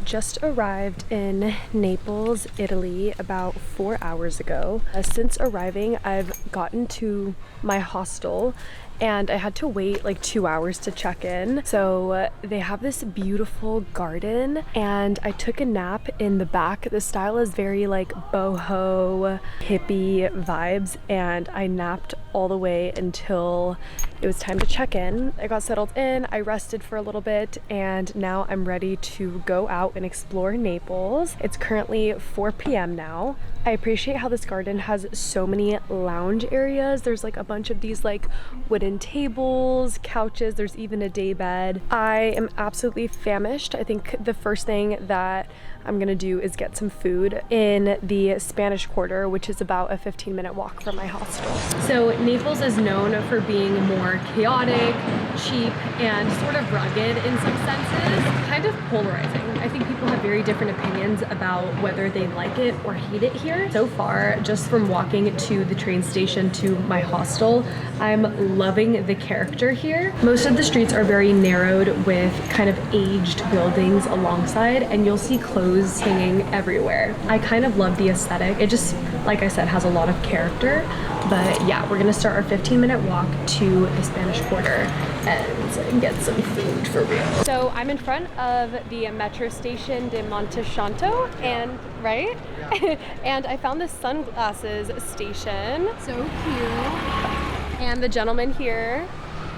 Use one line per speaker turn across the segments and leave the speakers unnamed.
just arrived in Naples, Italy about 4 hours ago. Since arriving, I've gotten to my hostel and I had to wait like 2 hours to check in. So they have this beautiful garden and I took a nap in the back. The style is very like boho, hippie vibes, and I napped all the way until it was time to check in. I got settled in, I rested for a little bit, and now I'm ready to go out and explore Naples. It's currently 4 p.m. now. I appreciate how this garden has so many lounge areas. There's like a bunch of these like wooden tables, couches, there's even a day bed. I am absolutely famished. I think the first thing that I'm gonna do is get some food in the Spanish Quarter, which is about a 15-minute walk from my hostel. So Naples is known for being more chaotic, cheap, and sort of rugged in some senses, kind of polarizing. I think people have very different opinions about whether they like it or hate it here. So far, just from walking to the train station to my hostel, I'm loving the character here. Most of the streets are very narrowed with kind of aged buildings alongside, and you'll see clothes hanging everywhere. I kind of love the aesthetic. It just, like I said, has a lot of character. But yeah, we're gonna start our 15-minute walk to the Spanish Quarter and get some food for real. So I'm in front of the metro station de Montechanto, and right? And I found this sunglasses station. So cute. And the gentleman here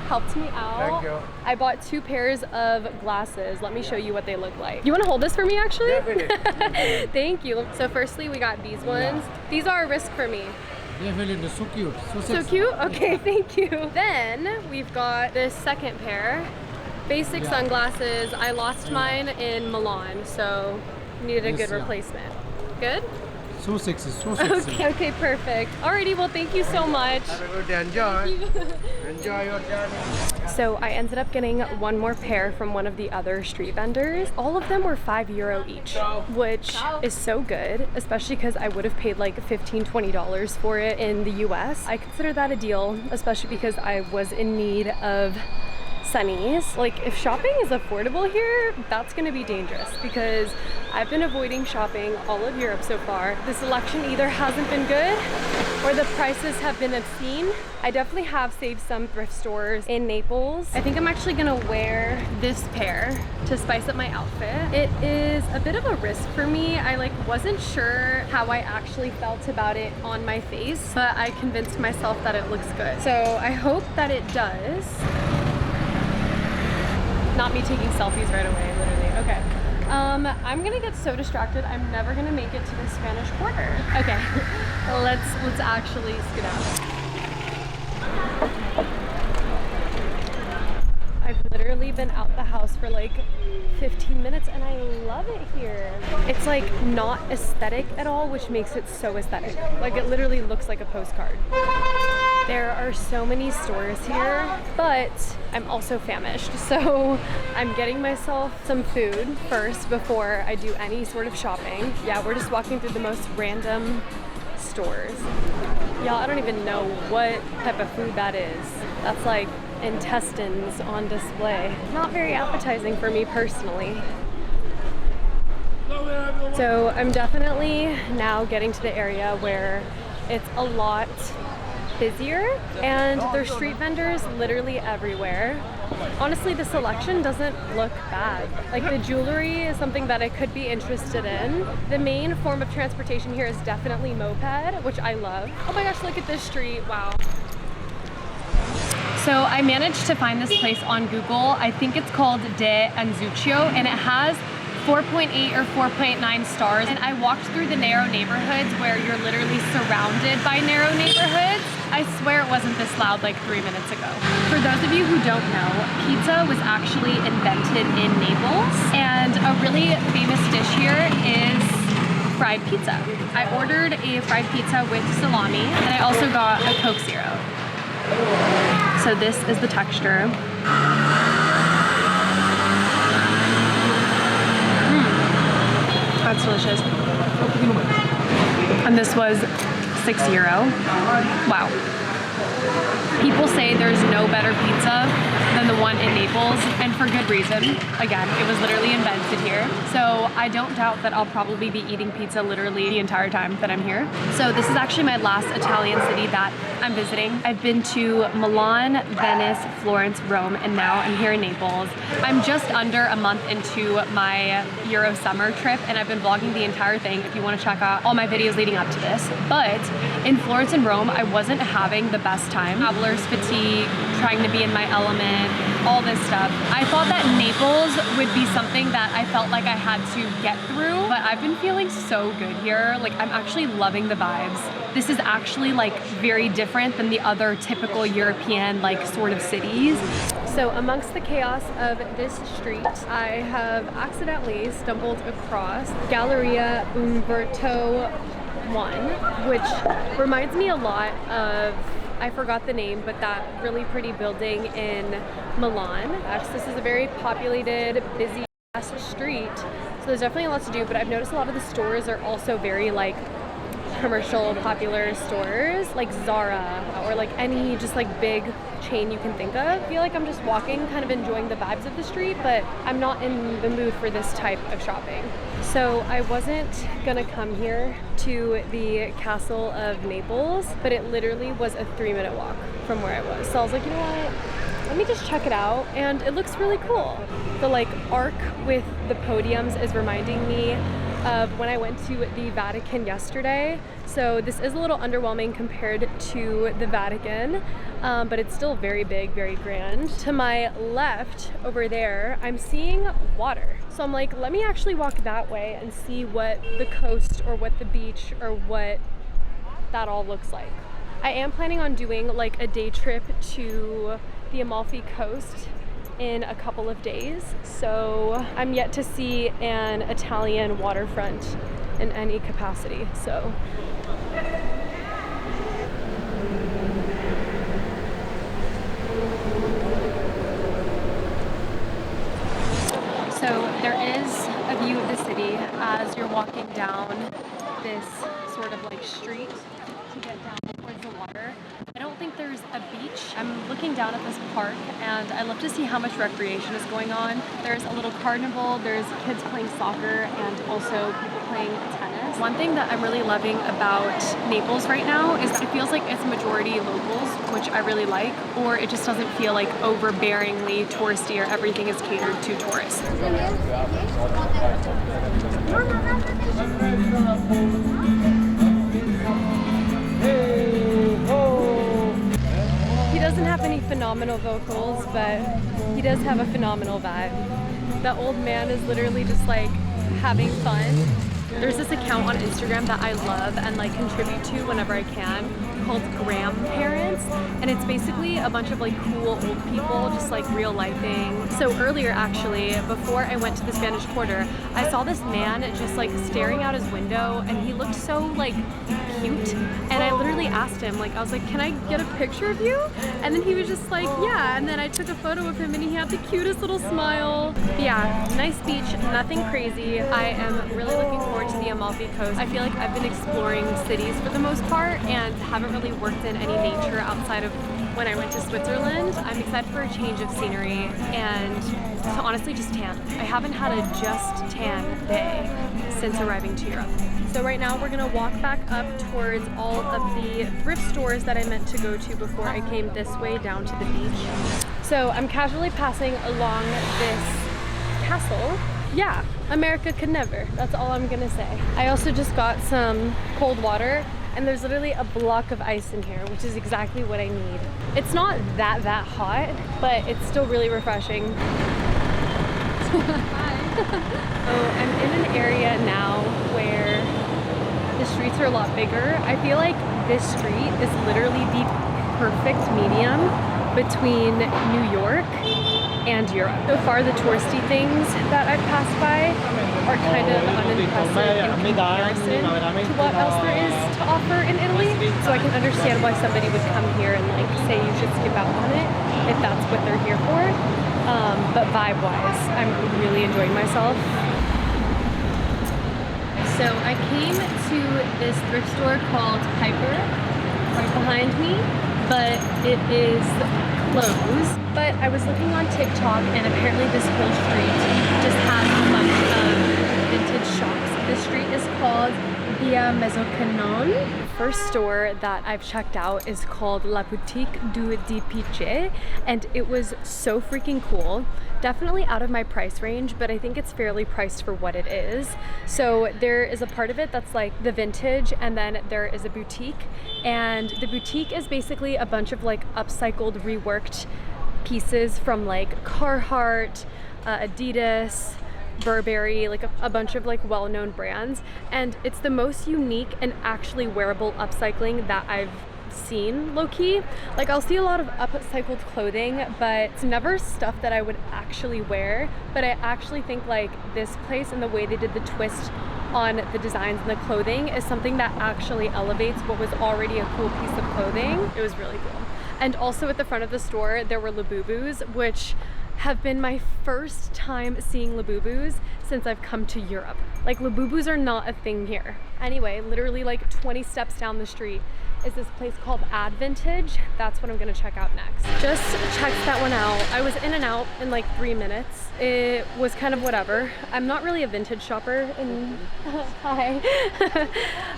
helped me out. Thank you. I bought 2 pairs of glasses. Let me show you what they look like. You want to hold this for me actually? Definitely. Thank you. So firstly, we got these ones. These are a risk for me.
Definitely, so cute.
So cute? Okay, thank you. Then we've got this second pair. Basic sunglasses. I lost mine in Milan, so needed a good replacement. Good?
So sexy, so sexy.
Okay, perfect. Alrighty, well thank you so much.
Have a good day, enjoy. Enjoy your journey.
So I ended up getting one more pair from one of the other street vendors. All of them were €5 each, which is so good, especially because I would have paid like $15, $20 for it in the US. I consider that a deal, especially because I was in need of sunnies. Like, if shopping is affordable here, that's gonna be dangerous because I've been avoiding shopping all of Europe so far. The selection either hasn't been good or the prices have been obscene. I definitely have saved some thrift stores in Naples. I think I'm actually gonna wear this pair to spice up my outfit. It is a bit of a risk for me. I like wasn't sure how I actually felt about it on my face, but I convinced myself that it looks good. So I hope that it does. Not me taking selfies right away, literally. Okay. I'm gonna get so distracted, I'm never gonna make it to the Spanish Quarter. Okay, let's actually skedaddle. I've literally been out the house for like 15 minutes and I love it here. It's like not aesthetic at all, which makes it so aesthetic. Like it literally looks like a postcard. There are so many stores here, but I'm also famished. So I'm getting myself some food first before I do any sort of shopping. Yeah, we're just walking through the most random stores. Y'all, I don't even know what type of food that is. That's like intestines on display. Not very appetizing for me personally. So I'm definitely now getting to the area where it's a lot busier and there's street vendors literally everywhere. Honestly, the selection doesn't look bad. Like the jewelry is something that I could be interested in. The main form of transportation here is definitely moped, which I love. Oh my gosh, look at this street, wow. So I managed to find this place on Google. I think it's called De Anzuccio and it has 4.8 or 4.9 stars. And I walked through the narrow neighborhoods where you're literally surrounded by narrow neighborhoods. I swear it wasn't this loud like 3 minutes ago. For those of you who don't know, pizza was actually invented in Naples, and a really famous dish here is fried pizza. I ordered a fried pizza with salami, and I also got a Coke Zero. So this is the texture. That's delicious. And this was €6. Wow. People say there's no better pizza than the one in Naples, and for good reason. Again, it was literally invented here. So I don't doubt that I'll probably be eating pizza literally the entire time that I'm here. So this is actually my last Italian city that I'm visiting. I've been to Milan, Venice, Florence, Rome, and now I'm here in Naples. I'm just under a month into my Euro summer trip, and I've been vlogging the entire thing if you want to check out all my videos leading up to this. But in Florence and Rome, I wasn't having the best time. Traveler's fatigue, trying to be in my element, all this stuff. I thought that Naples would be something that I felt like I had to get through, but I've been feeling so good here. Like, I'm actually loving the vibes. This is actually like very different than the other typical European like sort of cities. So amongst the chaos of this street, I have accidentally stumbled across Galleria Umberto I, which reminds me a lot of, I forgot the name, but that really pretty building in Milan. This is a very populated, busy street, so there's definitely a lot to do, but I've noticed a lot of the stores are also very like commercial, popular stores, like Zara or like any just like big chain you can think of. I feel like I'm just walking, kind of enjoying the vibes of the street, but I'm not in the mood for this type of shopping. So I wasn't gonna come here to the Castle of Naples, but it literally was a 3-minute walk from where I was. So I was like, you know what? Let me just check it out, and it looks really cool. The like arc with the podiums is reminding me of when I went to the Vatican yesterday. So this is a little underwhelming compared to the Vatican, but it's still very big, very grand. To my left over there, I'm seeing water. So I'm like, let me actually walk that way and see what the coast or what the beach or what that all looks like. I am planning on doing like a day trip to the Amalfi Coast in a couple of days, so I'm yet to see an Italian waterfront in any capacity. So there is a view of the city as you're walking down this sort of like street to get down towards the water. I don't think there's a beach. I'm looking down at this park, and I love to see how much recreation is going on. There's a little carnival, there's kids playing soccer, and also people playing tennis. One thing that I'm really loving about Naples right now is it feels like it's majority locals, which I really like, or it just doesn't feel like overbearingly touristy or everything is catered to tourists. He doesn't have any phenomenal vocals, but he does have a phenomenal vibe. The old man is literally just like having fun. There's this account on Instagram that I love and like contribute to whenever I can, called Grandparents, and it's basically a bunch of like cool old people just like real lifing. So earlier, actually, before I went to the Spanish Quarter, I saw this man just like staring out his window, and he looked so like cute, and I literally asked him, like, I was like, can I get a picture of you? And then he was just like, yeah, and then I took a photo of him, and he had the cutest little smile. But yeah, nice beach, nothing crazy. I am really looking forward to the Amalfi Coast. I feel like I've been exploring cities for the most part and haven't really worked in any nature outside of when I went to Switzerland. I'm excited for a change of scenery and to honestly just tan. I haven't had a just tan day since arriving to Europe. So right now we're gonna walk back up towards all of the thrift stores that I meant to go to before I came this way down to the beach. So I'm casually passing along this castle. Yeah, America could never. That's all I'm gonna say. I also just got some cold water, and there's literally a block of ice in here, which is exactly what I need. It's not that hot, but it's still really refreshing. Hi. So I'm in an area now where the streets are a lot bigger. I feel like this street is literally the perfect medium between New York and Europe. So far, the touristy things that I've passed by are kind of unimpressive in comparison to what else there is to offer in Italy. So I can understand why somebody would come here and like say you should skip out on it if that's what they're here for. But vibe-wise, I'm really enjoying myself. So I came to this thrift store called Piper, right behind me. but it is closed. But I was looking on TikTok and apparently this whole street just has a bunch of vintage shops. This street is called Via Mezzocanon. First store that I've checked out is called La Boutique du Dipiche, and it was so freaking cool. Definitely out of my price range, but I think it's fairly priced for what it is. So there is a part of it that's like the vintage, and then there is a boutique, and the boutique is basically a bunch of like upcycled, reworked pieces from like Carhartt, Adidas, Burberry, like a bunch of like well-known brands, and it's the most unique and actually wearable upcycling that I've seen, low-key. Like I'll see a lot of upcycled clothing, but it's never stuff that I would actually wear. But I actually think like this place and the way they did the twist on the designs and the clothing is something that actually elevates what was already a cool piece of clothing. It was really cool. And also at the front of the store there were Labubus, which have been my first time seeing Labubus since I've come to Europe. Like Labubus are not a thing here. Anyway, literally like 20 steps down the street is this place called Ad Vintage. That's what I'm gonna check out next. Just checked that one out. I was in and out in like 3 minutes. It was kind of whatever. I'm not really a vintage shopper hi.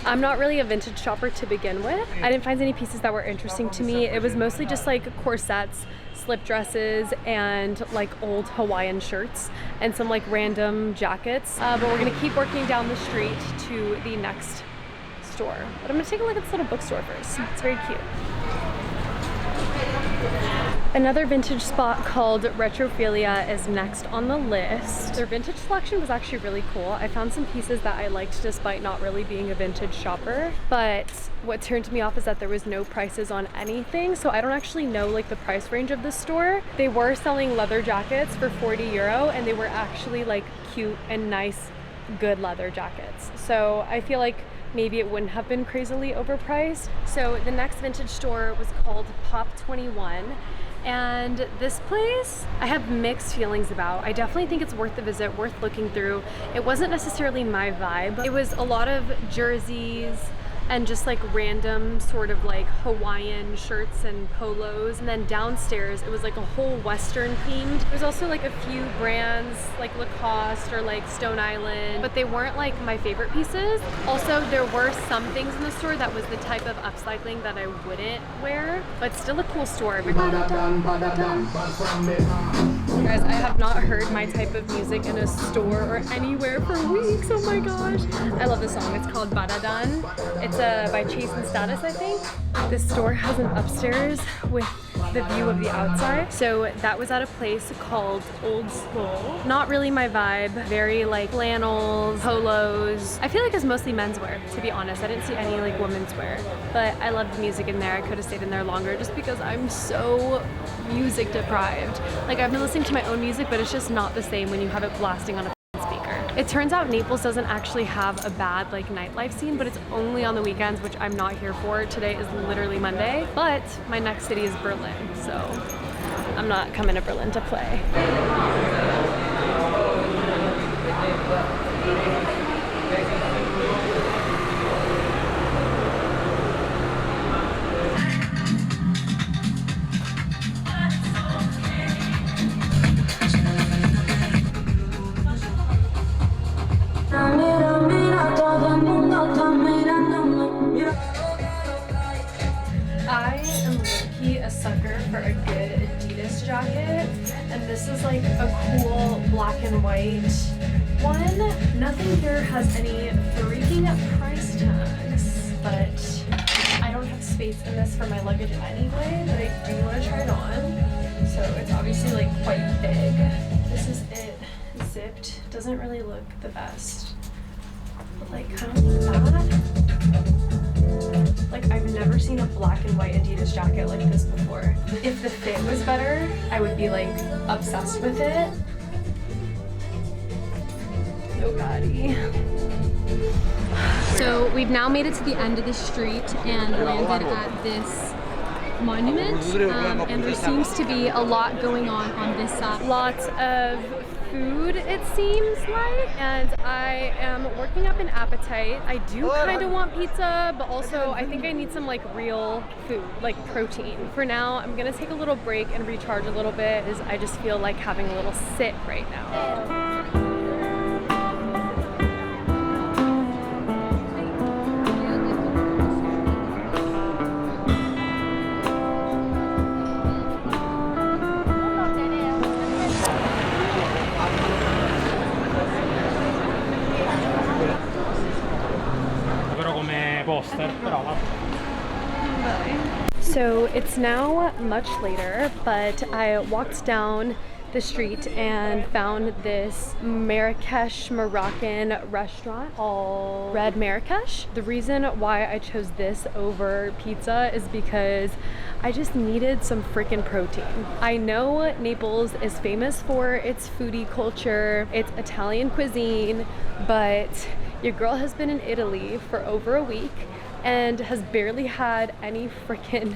I'm not really a vintage shopper to begin with. I didn't find any pieces that were interesting to me. It was mostly just like corsets, slip dresses, and like old Hawaiian shirts and some like random jackets. But we're gonna keep working down the street to the next store. But I'm gonna take a look at this little bookstore first. It's very cute. Another vintage spot called Retrophilia is next on the list. Their vintage selection was actually really cool. I found some pieces that I liked despite not really being a vintage shopper. But what turned me off is that there was no prices on anything, so I don't actually know like the price range of the store. They were selling leather jackets for 40 euro, and they were actually like cute and nice, good leather jackets. So I feel like maybe it wouldn't have been crazily overpriced. So the next vintage store was called Pop 21. And this place I have mixed feelings about. I definitely think it's worth the visit, worth looking through. It wasn't necessarily my vibe. It was a lot of jerseys and just like random sort of like Hawaiian shirts and polos. And then downstairs it was like a whole Western themed. There's also like a few brands like Lacoste or like Stone Island, but they weren't like my favorite pieces. Also, there were some things in the store that was the type of upcycling that I wouldn't wear, but still a cool store. Guys, I have not heard my type of music in a store or anywhere for weeks. Oh my gosh. I love this song. It's called Badadan. It's by Chase and Status, I think. This store has an upstairs with the view of the outside. So that was at a place called Old School. Not really my vibe. Very like flannels, polos. I feel like it's mostly menswear, to be honest. I didn't see any like women's wear, but I loved the music in there. I could have stayed in there longer just because I'm so music deprived. Like I've been listening to my own music, but it's just not the same when you have it blasting on a speaker. It turns out Naples doesn't actually have a bad like nightlife scene, but it's only on the weekends, which I'm not here for. Today is literally Monday, but my next city is Berlin, so I'm not coming to Berlin to play. I am low-key a sucker for a good Adidas jacket, and this is like a cool black and white one. Nothing here has any freaking price tags, but I don't have space in this for my luggage anyway, but I do want to try it on. So it's obviously like quite big. This is it, zipped. Doesn't really look the best, but like kind of like that. Like I've never seen a black and white Adidas jacket like this before. If the fit was better, I would be like obsessed with it. Oh goddy. So we've now made it to the end of the street and landed at this monument, and there seems to be a lot going on this side. Lots of food, it seems like, and I am working up an appetite. I do kind of want pizza, but also I think I need some like real food, like protein. For now, I'm gonna take a little break and recharge a little bit, as I just feel like having a little sit right now. So it's now much later, but I walked down the street and found this Marrakesh Moroccan restaurant called Red Marrakesh. The reason why I chose this over pizza is because I just needed some freaking protein. I know Naples is famous for its foodie culture, its Italian cuisine, but your girl has been in Italy for over a week and has barely had any freaking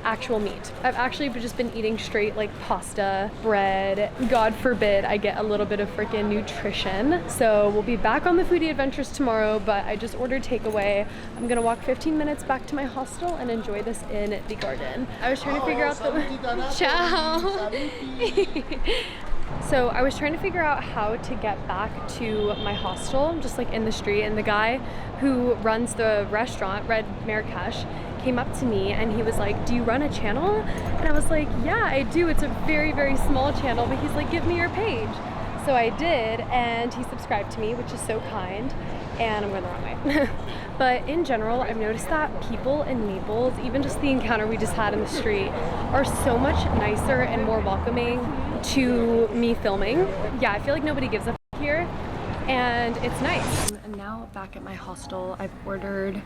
actual meat. I've actually just been eating straight like pasta, bread. God forbid I get a little bit of freaking nutrition. So we'll be back on the foodie adventures tomorrow, but I just ordered takeaway. I'm gonna walk 15 minutes back to my hostel and enjoy this in the garden. I was trying to figure out the... Ciao! So I was trying to figure out how to get back to my hostel, just like in the street, and the guy who runs the restaurant, Red Marrakesh, came up to me and he was like, "Do you run a channel?" And I was like, "Yeah, I do. It's a very, very small channel," but he's like, "Give me your page." So I did, and he subscribed to me, which is so kind, and I'm going the wrong way. But in general, I've noticed that people in Naples, even just the encounter we just had in the street, are so much nicer and more welcoming to me filming. Yeah, I feel like nobody gives a f here, and it's nice. And now back at my hostel, I've ordered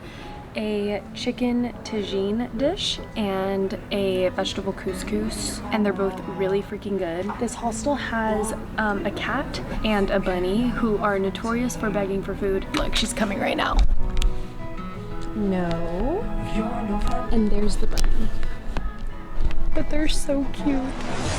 a chicken tagine dish and a vegetable couscous, and they're both really freaking good. This hostel has a cat and a bunny who are notorious for begging for food. Look, she's coming right now. No. And there's the bunny. But they're so cute.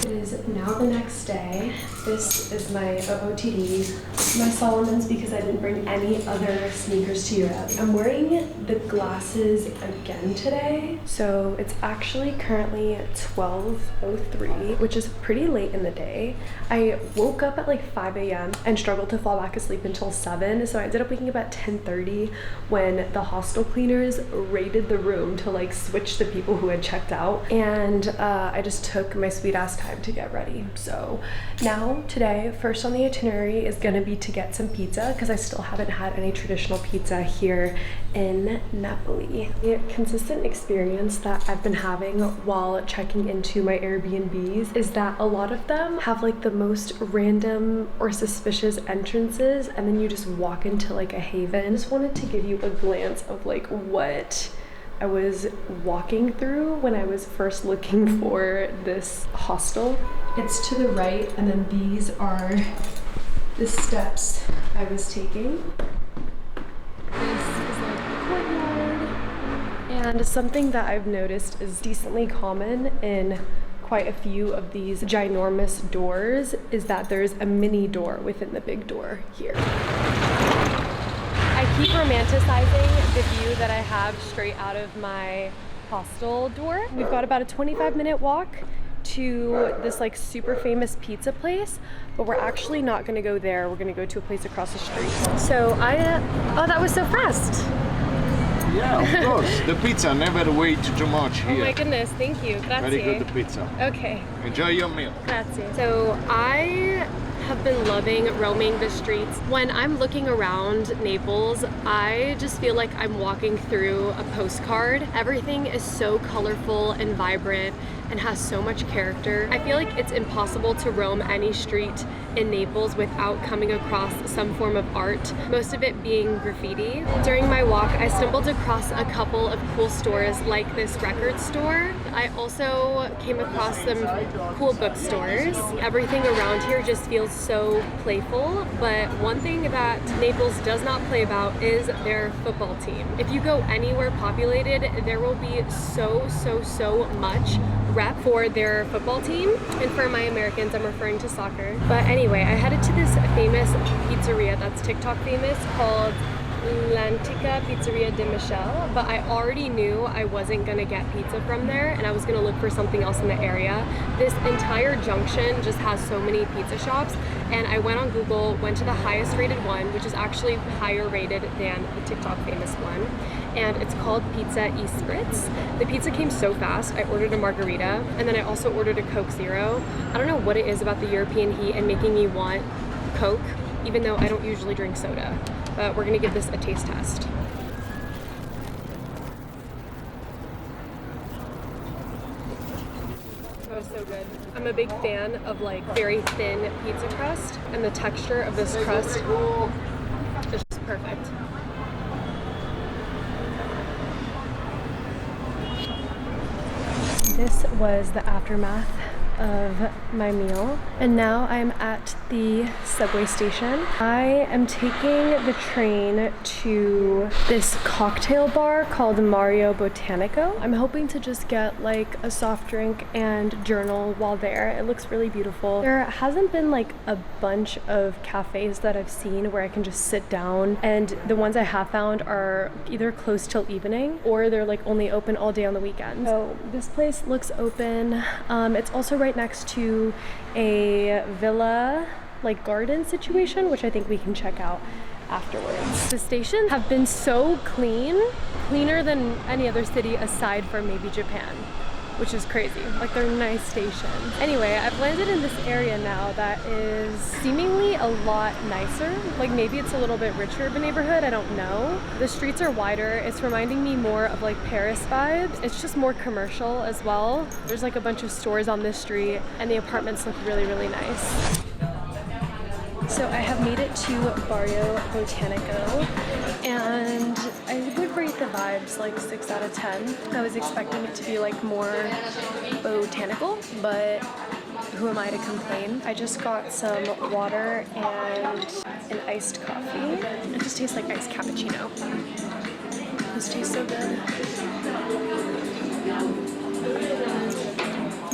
It is now the next day. This is my OOTD, my Solomon's, because I didn't bring any other sneakers to Europe. I'm wearing the glasses again today. So it's actually currently 12:03, which is pretty late in the day. I woke up at like 5 a.m. and struggled to fall back asleep until 7. So I ended up waking up at 10:30 when the hostel cleaners raided the room to like switch the people who had checked out. And I just took my sweet ass time to get ready. So now today, first on the itinerary is gonna be to get some pizza, because I still haven't had any traditional pizza here in Napoli. The consistent experience that I've been having while checking into my Airbnbs is that a lot of them have like the most random or suspicious entrances, and then you just walk into like a haven. I just wanted to give you a glance of like what I was walking through when I was first looking for this hostel. It's to the right, and then these are the steps I was taking. This is like the courtyard. And something that I've noticed is decently common in quite a few of these ginormous doors is that there's a mini door within the big door here. I keep romanticizing the view that I have straight out of my hostel door. We've got about a 25-minute walk to this like super famous pizza place, but we're actually not gonna go there. We're gonna go to a place across the street. So oh, that was so fast.
Yeah, of course. The pizza never wait too much here.
Oh my goodness, thank you. Grazie.
Very good pizza.
Okay.
Enjoy your meal.
Grazie. So I have been loving roaming the streets. When I'm looking around Naples, I just feel like I'm walking through a postcard. Everything is so colorful and vibrant and has so much character. I feel like it's impossible to roam any street in Naples without coming across some form of art, most of it being graffiti. During my walk, I stumbled across a couple of cool stores like this record store. I also came across some cool bookstores. Everything around here just feels so playful, but one thing that Naples does not play about is their football team. If you go anywhere populated, there will be so much rep for their football team. And for my Americans, I'm referring to soccer. But anyway, I headed to this famous pizzeria that's TikTok famous called L'Antica Pizzeria de Michel, but I already knew I wasn't gonna get pizza from there and I was gonna look for something else in the area. This entire junction just has so many pizza shops, and I went on Google, went to the highest rated one, which is actually higher rated than the TikTok famous one, and it's called Pizza e Spritz. The pizza came so fast. I ordered a margarita and then I also ordered a Coke Zero. I don't know what it is about the European heat and making me want Coke, even though I don't usually drink soda. But we're gonna give this a taste test. Oh, so good. I'm a big fan of like very thin pizza crust, and the texture of this crust is just perfect. This was the aftermath of my meal, and now I'm at the subway station. I am taking the train to this cocktail bar called Mario Botanico. I'm hoping to just get like a soft drink and journal while there. It looks really beautiful. There hasn't been like a bunch of cafes that I've seen where I can just sit down, and the ones I have found are either closed till evening or they're like only open all day on the weekends. So this place looks open. It's also right next to a villa like garden situation, which I think we can check out afterwards. The stations have been so clean, cleaner than any other city aside from maybe Japan, which is crazy. Like, they're nice stations. Anyway, I've landed in this area now that is seemingly a lot nicer. Like, maybe it's a little bit richer of a neighborhood, I don't know. The streets are wider. It's reminding me more of like Paris vibes. It's just more commercial as well. There's like a bunch of stores on this street and the apartments look really nice. So I have made it to Barrio Botanico, and I would rate the vibes like 6 out of 10. I was expecting it to be like more botanical, but who am I to complain? I just got some water and an iced coffee. It just tastes like iced cappuccino. This tastes so good.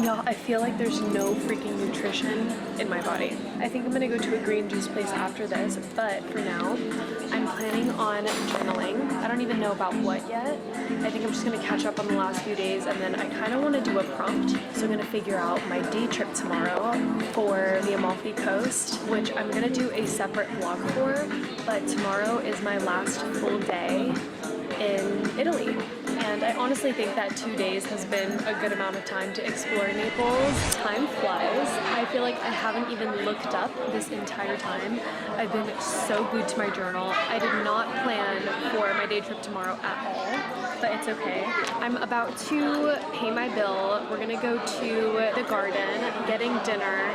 Y'all, I feel like there's no freaking nutrition in my body. I think I'm gonna go to a green juice place after this, but for now, I'm planning on journaling. I don't even know about what yet. I think I'm just gonna catch up on the last few days, and then I kind of want to do a prompt. So I'm gonna figure out my day trip tomorrow for the Amalfi Coast, which I'm gonna do a separate vlog for, but tomorrow is my last full day in Italy. And I honestly think that 2 days has been a good amount of time to explore Naples. Time flies. I feel like I haven't even looked up this entire time. I've been so glued to my journal. I did not plan for my day trip tomorrow at all, but it's okay. I'm about to pay my bill. We're gonna go to the garden, getting dinner,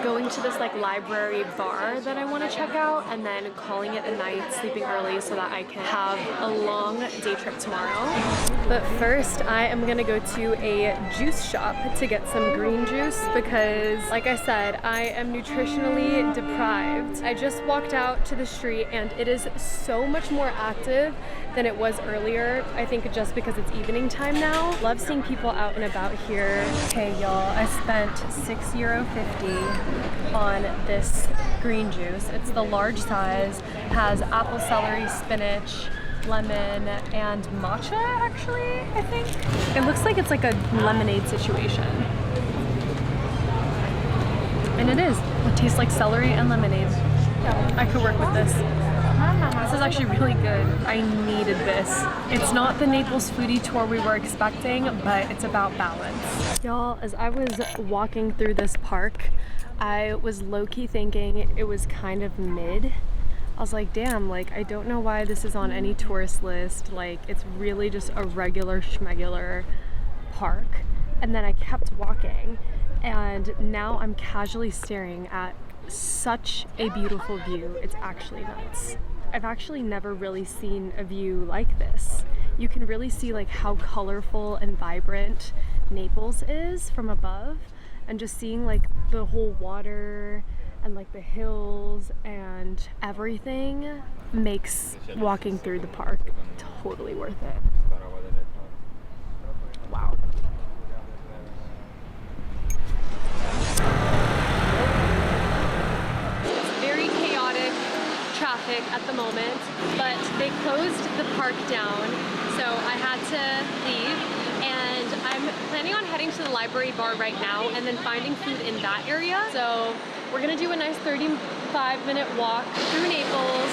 going to this like library bar that I want to check out, and then calling it a night, sleeping early so that I can have a long day trip tomorrow. But first, I am gonna go to a juice shop to get some green juice because, like I said, I am nutritionally deprived. I just walked out to the street and it is so much more active than it was earlier. I think just because it's evening time now. Love seeing people out and about here. Okay, y'all, I spent €6.50 on this green juice. It's the large size, has apple, celery, spinach, lemon, and matcha, actually, I think. It looks like it's like a lemonade situation. And it is. It tastes like celery and lemonade. I could work with this. This is actually really good. I needed this. It's not the Naples foodie tour we were expecting, but it's about balance. Y'all, as I was walking through this park, I was low-key thinking it was kind of mid. I was like, damn, like, I don't know why this is on any tourist list. Like, it's really just a regular schmegular park. And then I kept walking, and now I'm casually staring at such a beautiful view. It's actually nuts. I've actually never really seen a view like this. You can really see like how colorful and vibrant Naples is from above, and just seeing like the whole water and like the hills and everything makes walking through the park totally worth it. Wow. It's very chaotic traffic at the moment, but they closed the park down, so I had to leave. And I'm planning on heading to the library bar right now and then finding food in that area. So we're gonna do a nice 35-minute walk through Naples.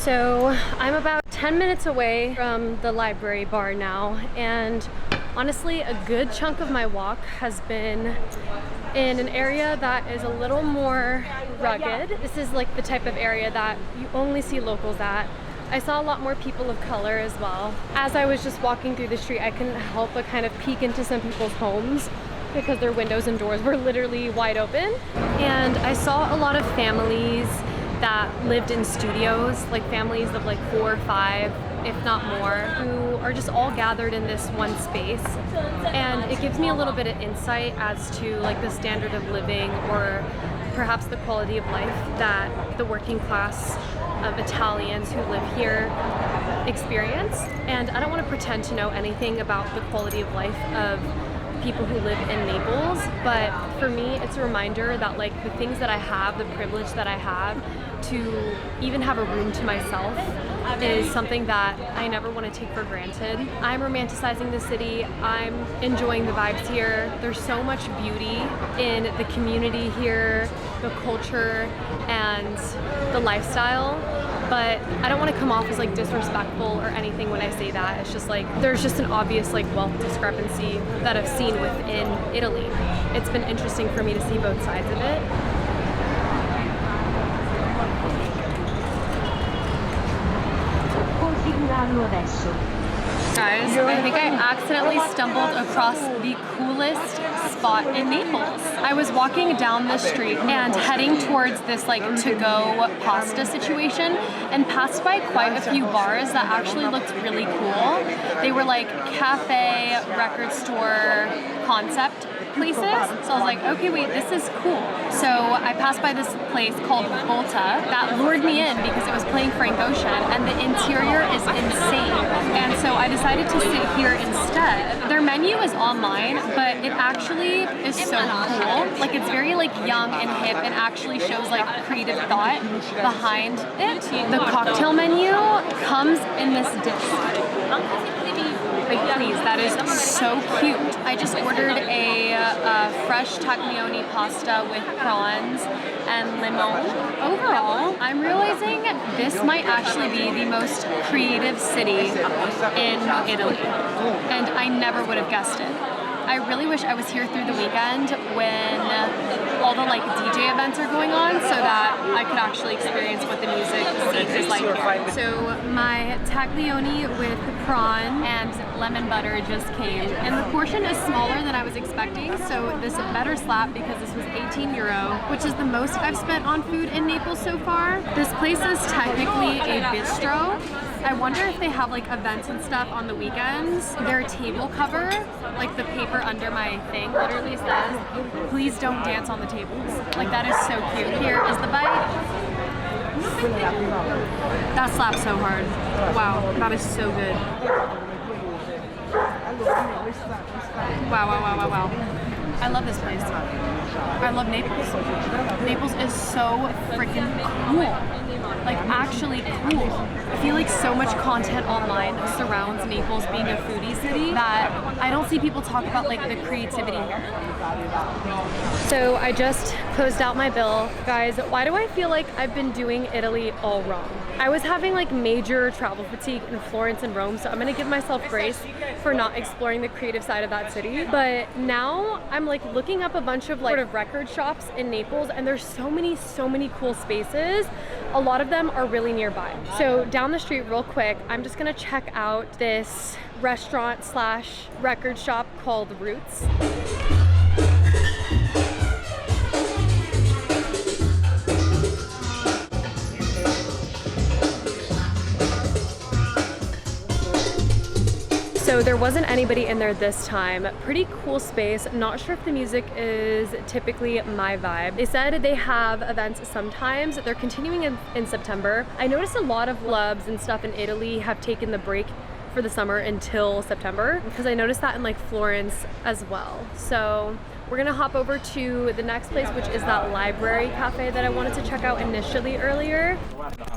So I'm about 10 minutes away from the library bar now, and honestly a good chunk of my walk has been in an area that is a little more rugged. This is like the type of area that you only see locals at. I saw a lot more people of color as well. As I was just walking through the street, I couldn't help but kind of peek into some people's homes because their windows and doors were literally wide open. And I saw a lot of families that lived in studios, like families of like 4 or 5, if not more, who are just all gathered in this one space. And it gives me a little bit of insight as to like the standard of living, or perhaps the quality of life that the working class of Italians who live here experience. And I don't want to pretend to know anything about the quality of life of people who live in Naples, but for me it's a reminder that like the things that I have, the privilege that I have to even have a room to myself, is something that I never want to take for granted. I'm romanticizing the city. I'm enjoying the vibes here. There's so much beauty in the community here, the culture and the lifestyle. But I don't want to come off as like disrespectful or anything when I say that. It's just like there's just an obvious like wealth discrepancy that I've seen within Italy. It's been interesting for me to see both sides of it. Guys, I think I accidentally stumbled across the coolest spot in Naples. I was walking down the street and heading towards this like to-go pasta situation, and passed by quite a few bars that actually looked really cool. They were like cafe, record store concept places. So I was like, okay, wait, this is cool. So I passed by this place called Volta that lured me in because it was playing Frank Ocean, and the interior is insane. And so I decided to sit here instead. Their menu is online, but it actually is so cool. Like it's very like young and hip, and actually shows like creative thought behind it. The cocktail menu comes in this disc. Like please, that is so cute. I just ordered a fresh taglioni pasta with prawns and limon. Overall, I'm realizing this might actually be the most creative city in Italy, and I never would have guessed it. I really wish I was here through the weekend when all the like DJ events are going on, so that I could actually experience what the music scene is like here. So my taglioni with prawn and lemon butter just came, and the portion is smaller than I was expecting, so this better slap because this was 18 euro, which is the most I've spent on food in Naples so far. This place is technically a bistro. I wonder if they have like events and stuff on the weekends. Their table cover, like the paper under my thing, literally says, "Please don't dance on the tables." Like that is so cute. Here is the bite. That slaps so hard. Wow, that is so good. Wow, wow, wow, wow, wow. I love this place. I love Naples. Naples is so freaking cool. like actually cool. I feel like so much content online surrounds Naples being a foodie city that I don't see people talk about like the creativity here. So I just closed out my bill. Guys, why do I feel like I've been doing Italy all wrong? I was having like major travel fatigue in Florence and Rome, so I'm gonna give myself grace for not exploring the creative side of that city. But now I'm like looking up a bunch of like sort of record shops in Naples, and there's so many cool spaces. A lot of them are really nearby. So down the street real quick, I'm just gonna check out this restaurant slash record shop called Roots. So there wasn't anybody in there this time. Pretty cool space. Not sure if the music is typically my vibe. They said they have events sometimes. They're continuing in September. I noticed a lot of clubs and stuff in Italy have taken the break for the summer until September, because I noticed that in like Florence as well. So we're gonna hop over to the next place, which is that library cafe that I wanted to check out initially earlier.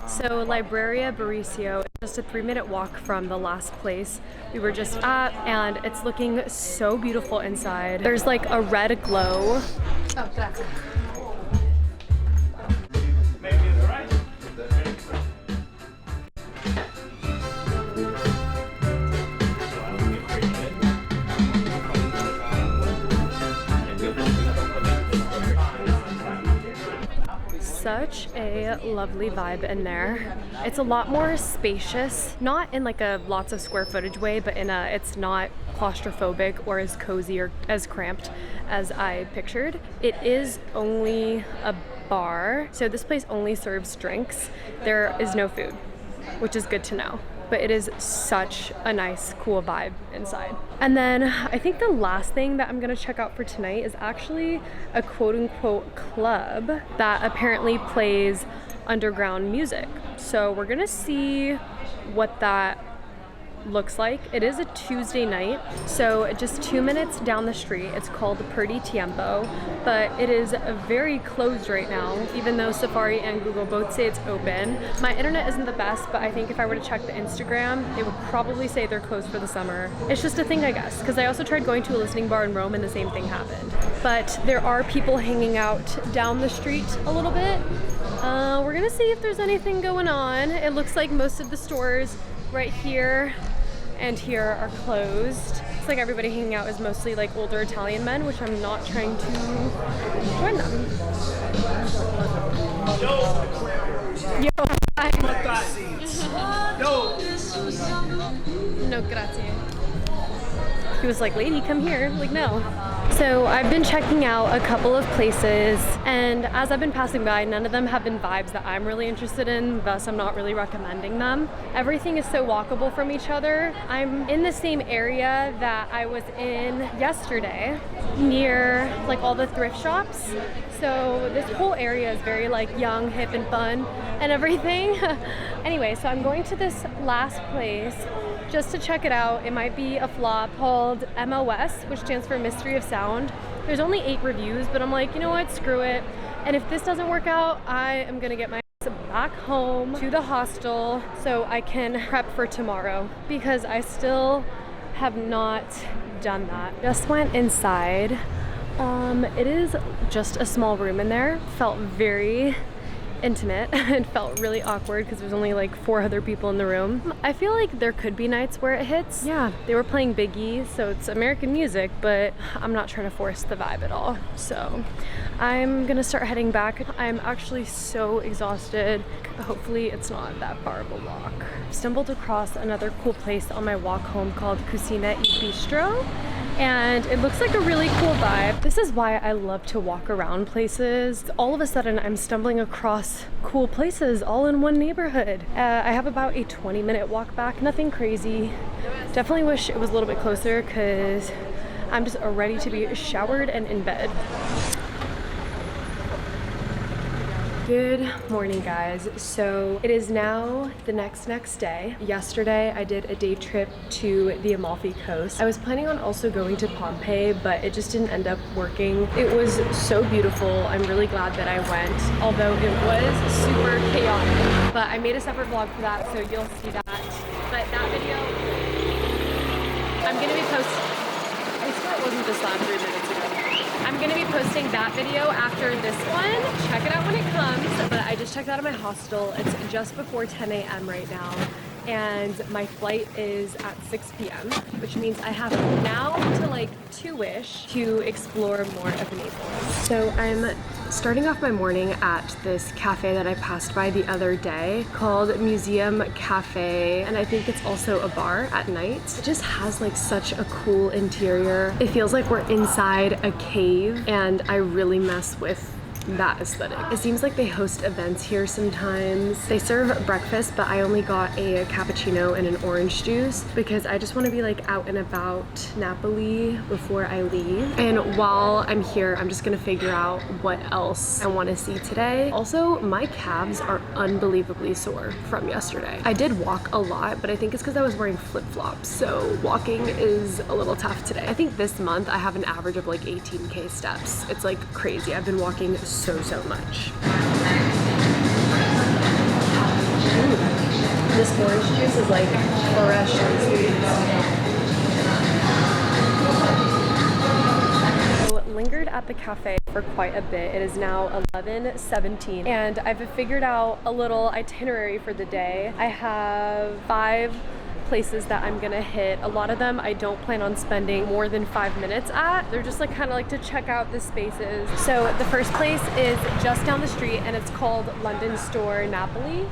So Libreria Baricio, just a 3-minute walk from the last place we were just at, and it's looking so beautiful inside. There's like a red glow. Oh, grazie. Such a lovely vibe in there. It's a lot more spacious, not in like a lots of square footage way, but in a, it's not claustrophobic or as cozy or as cramped as I pictured. It is only a bar, so this place only serves drinks. There is no food, which is good to know. But it is such a nice, cool vibe inside. And then I think the last thing that I'm gonna check out for tonight is actually a quote-unquote club that apparently plays underground music. So we're gonna see what that looks like. It is a Tuesday night, so just 2 minutes down the street. It's called Perdi Tiempo, but it is very closed right now, even though Safari and Google both say it's open. My internet isn't the best, but I think if I were to check the Instagram, it would probably say they're closed for the summer. It's just a thing, I guess, because I also tried going to a listening bar in Rome and the same thing happened. But there are people hanging out down the street a little bit. We're gonna see if there's anything going on. It looks like most of the stores right here and here are closed. It's like everybody hanging out is mostly like older Italian men, which I'm not trying to join them. Yo, hi. No, grazie. He was like, lady, come here. Like, no. So I've been checking out a couple of places, and as I've been passing by, none of them have been vibes that I'm really interested in, thus I'm not really recommending them. Everything is so walkable from each other. I'm in the same area that I was in yesterday, near like all the thrift shops. So this whole area is very like young, hip, and fun and everything. Anyway, so I'm going to this last place just to check it out. It might be a flop, called MOS, which stands for Mystery of Sound. There's only 8 reviews, but I'm like, you know what, screw it. And if this doesn't work out, I am gonna get my ass back home to the hostel so I can prep for tomorrow, because I still have not done that. Just went inside. It is just a small room in there. Felt very intimate and felt really awkward because there's only like 4 other people in the room. I feel like there could be nights where it hits. Yeah, they were playing Biggie, so it's American music, but I'm not trying to force the vibe at all. So I'm gonna start heading back. I'm actually so exhausted. Hopefully it's not that far of a walk. Stumbled across another cool place on my walk home called Cucina e Bistro, and it looks like a really cool vibe. This is why I love to walk around places. All of a sudden I'm stumbling across cool places all in one neighborhood. I have about a 20-minute walk back, nothing crazy. Definitely wish it was a little bit closer because I'm just ready to be showered and in bed. Good morning, guys. So it is now the next day. Yesterday I did a day trip to the Amalfi Coast. I was planning on also going to Pompeii, but it just didn't end up working. It was so beautiful. I'm really glad that I went, although it was super chaotic. But I made a separate vlog for that, so you'll see that. But that video, I'm gonna be posting. I swear it wasn't this loud 3 minutes ago. I'm gonna be posting that video after this one. Check it out when it comes. But I just checked out of my hostel. It's just before 10 a.m. right now. And my flight is at 6 p.m., which means I have now to like 2-ish to explore more of Naples. So I'm starting off my morning at this cafe that I passed by the other day called Museum Cafe, and I think it's also a bar at night. It just has like such a cool interior. It feels like we're inside a cave, and I really mess with that aesthetic. It seems like they host events here sometimes. They serve breakfast, but I only got a cappuccino and an orange juice because I just want to be like out and about Napoli before I leave. And while I'm here, I'm just gonna figure out what else I want to see today. Also, my calves are unbelievably sore from yesterday. I did walk a lot, but I think it's because I was wearing flip-flops, so walking is a little tough today. I think this month I have an average of like 18K steps. It's like crazy. I've been walking so much. This orange juice is like fresh and sweet. So lingered at the cafe for quite a bit. It is now 11:17 and I've figured out a little itinerary for the day. I have 5 places that I'm gonna hit. A lot of them I don't plan on spending more than 5 minutes at. They're just like kind of like to check out the spaces. So the first place is just down the street and it's called London Store Napoli.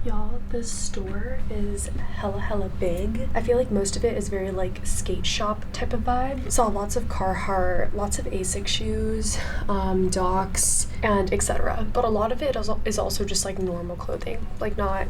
Y'all, this store is hella big. I feel like most of it is very like skate shop type of vibe. Saw lots of Carhartt, lots of Asics shoes, Docs, and etc. But a lot of it is also just like normal clothing, like not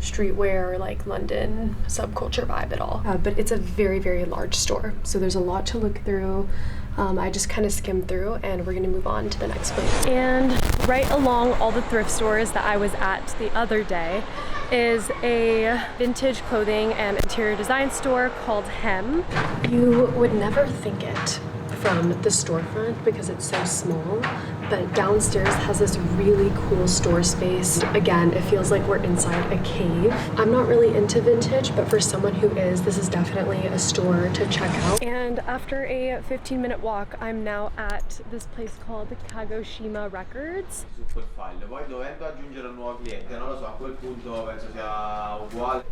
streetwear or like London subculture vibe at all. But it's a very large store, so there's a lot to look through. I just kind of skimmed through and we're gonna move on to the next place. And right along all the thrift stores that I was at the other day is a vintage clothing and interior design store called Hem. You would never think it from the storefront because it's so small, but downstairs has this really cool store space. Again, it feels like we're inside a cave. I'm not really into vintage, but for someone who is, this is definitely a store to check out. And after a 15-minute walk, I'm now at this place called Kagoshima Records.
Su quel file, poi dovendo aggiungere un nuovo cliente, non lo so, a quel punto penso sia uguale.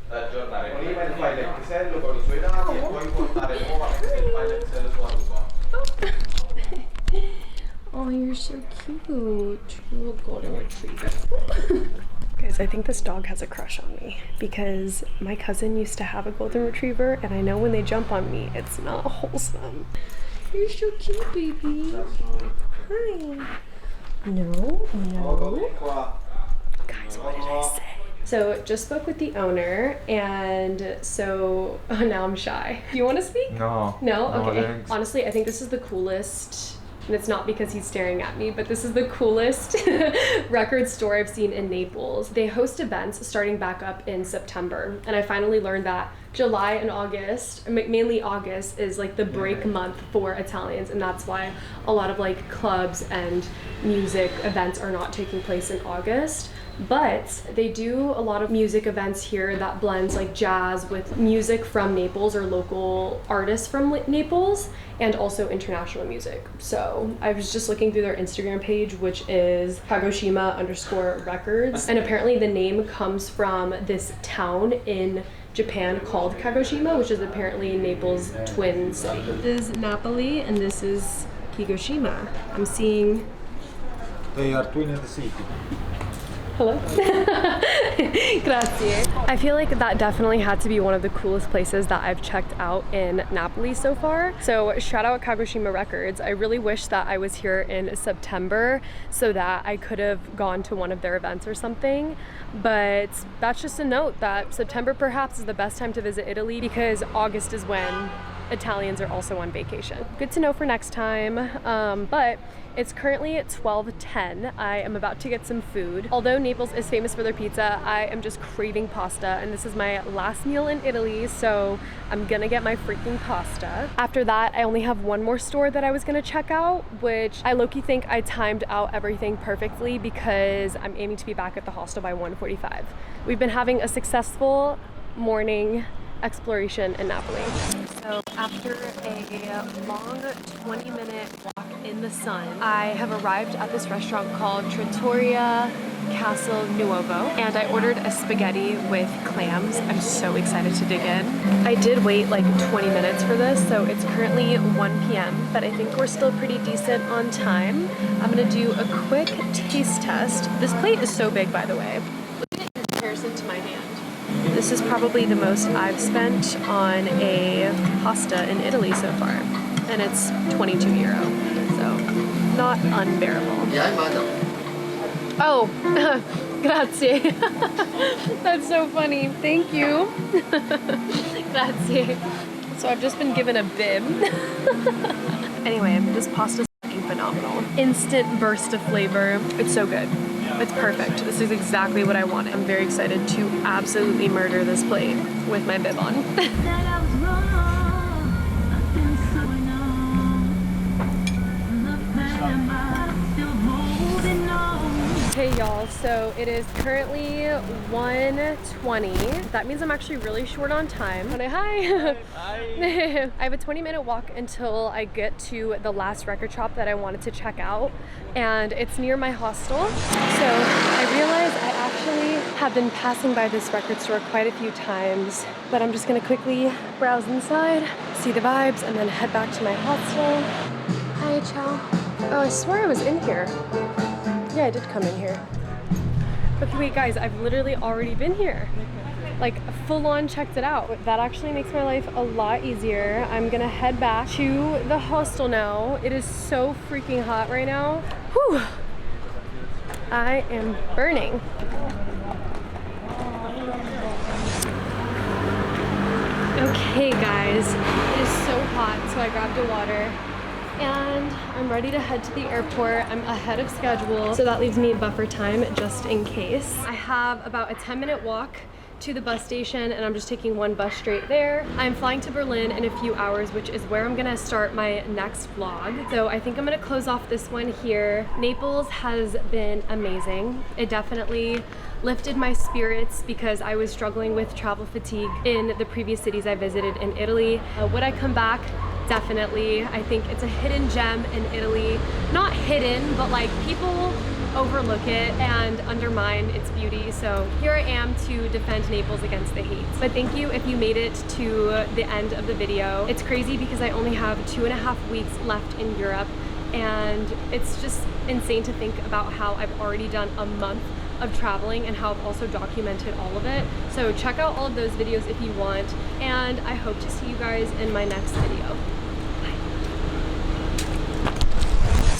Da aggiornare prima il file Excel con I suoi dati e poi importare nuovamente il file Excel su Waterfront.
Oh, you're so cute. Little golden retriever. Guys, I think this dog has a crush on me because my cousin used to have a golden retriever and I know when they jump on me, it's not wholesome. You're so cute, baby. Hi. No. Guys, what did I say? So just spoke with the owner, and so now I'm shy. Do you want to speak?
No.
No? Okay.
Thanks.
Honestly, I think this is the coolest, and it's not because he's staring at me, but this is the coolest record store I've seen in Naples. They host events starting back up in September, and I finally learned that July and August, mainly August, is like the break month for Italians, and that's why a lot of like clubs and music events are not taking place in August. But they do a lot of music events here that blends like jazz with music from Naples or local artists from Naples, and also international music. So I was just looking through their Instagram page, which is Kagoshima_records, and apparently the name comes from this town in Japan called Kagoshima, which is apparently Naples' twin city. This is Napoli and this is Kagoshima. I'm seeing...
They are twin in the city.
Hello. Grazie. I feel like that definitely had to be one of the coolest places that I've checked out in Napoli so far. So shout out Kagoshima Records. I really wish that I was here in September so that I could have gone to one of their events or something. But that's just a note that September perhaps is the best time to visit Italy because August is when Italians are also on vacation. Good to know for next time, but it's currently at 12:10. I am about to get some food. Although Naples is famous for their pizza, I am just craving pasta, and this is my last meal in Italy, so I'm gonna get my freaking pasta. After that, I only have one more store that I was gonna check out, which I low-key think I timed out everything perfectly because I'm aiming to be back at the hostel by 1:45. We've been having a successful morning exploration in Napoli. So after a long 20-minute walk in the sun, I have arrived at this restaurant called Trattoria Castle Nuovo, and I ordered a spaghetti with clams. I'm so excited to dig in. I did wait like 20 minutes for this, so it's currently 1 p.m., but I think we're still pretty decent on time. I'm gonna do a quick taste test. This plate is so big, by the way. Look at it in comparison to my hand. This is probably the most I've spent on a pasta in Italy so far, and it's 22 euro, so not unbearable.
Yeah, madam.
Oh, grazie. That's so funny. Thank you. Grazie. So I've just been given a bib. Anyway, this pasta's fucking phenomenal. Instant burst of flavor. It's so good. It's perfect. This is exactly what I wanted. I'm very excited to absolutely murder this plate with my bib on. Hey y'all, so it is currently 1:20. That means I'm actually really short on time. Hi. I have a 20-minute walk until I get to the last record shop that I wanted to check out, and it's near my hostel. So I realized I actually have been passing by this record store quite a few times, but I'm just gonna quickly browse inside, see the vibes, and then head back to my hostel. Hi, ciao. Oh, I swear I was in here. Yeah, I did come in here. Okay, wait guys, I've literally already been here. Like, full on checked it out. That actually makes my life a lot easier. I'm gonna head back to the hostel now. It is so freaking hot right now. Whew. I am burning. Okay guys, it is so hot, so I grabbed a water. And I'm ready to head to the airport. I'm ahead of schedule, so that leaves me buffer time just in case. I have about a 10-minute walk to the bus station, and I'm just taking one bus straight there. I'm flying to Berlin in a few hours, which is where I'm gonna start my next vlog. So I think I'm gonna close off this one here. Naples has been amazing. It definitely lifted my spirits because I was struggling with travel fatigue in the previous cities I visited in Italy. Would I come back? Definitely. I think it's a hidden gem in Italy. Not hidden, but like people overlook it and undermine its beauty. So here I am to defend Naples against the hate. But thank you if you made it to the end of the video. It's crazy because I only have 2.5 weeks left in Europe, and it's just insane to think about how I've already done a month of traveling and how I've also documented all of it. So check out all of those videos if you want, and I hope to see you guys in my next video.